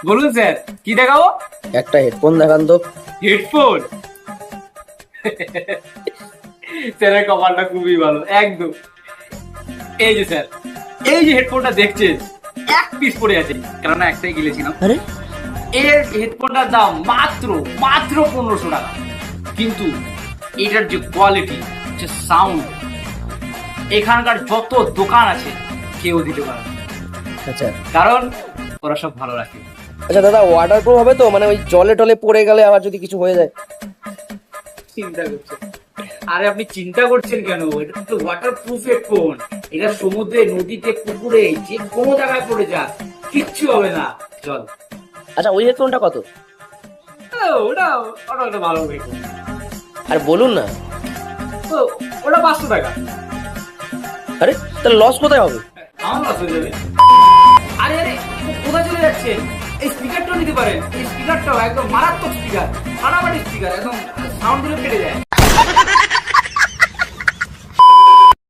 বলুন স্যার, কি দেখাবো? একটা হেডফোন দেখান তো। হেডফোন? স্যারের কপালটা খুবই ভালো, একদম। এই যে স্যার, এই যে হেডফোনটা দেখছেন, এক পিস পড়ে আছে, কেননা একটাই গিলেছিলাম। আরে এর হেডফোনটার দাম মাত্র মাত্র 1500 টাকা। কিন্তু এটার যে কোয়ালিটি, যে সাউন্ড, এখানকার যত দোকান আছে কেউ দিতে পারে না। আচ্ছা কারণ ওরা সব ভালো রাখে। আচ্ছা দাদা, ওয়াটারপ্রুফ হবে তো? মানে ওই জলে টলে পড়ে গেলে আবার যদি কিছু হয়ে যায়। চিন্তা করছেন? আরে আপনি চিন্তা করছেন কেন? এটা তো ওয়াটার প্রুফ হেডফোন। এটা সমুদ্রে, নদীতে, পুকুরে, যে কোনো জায়গায় পড়ে যাক কিচ্ছু হবে না। চল। আচ্ছা ওই হেডফোনটা কত? ওটা ওটা একটা ভালো হেডফোন। আর বলুন না। ওটা 500 টাকা। আরে তাহলে লস কোথায় হবে? আমার লস হয়ে যাবে। আরে আরে, কোথায় চলে যাচ্ছেন? এই স্পিকারটাও নিতে পারেন। এই স্পিকারটাও একদম মারাত্মক স্পিকার, ফাটাফাটি স্পিকার, একদম সাউন্ড গুলো ফেটে যায়।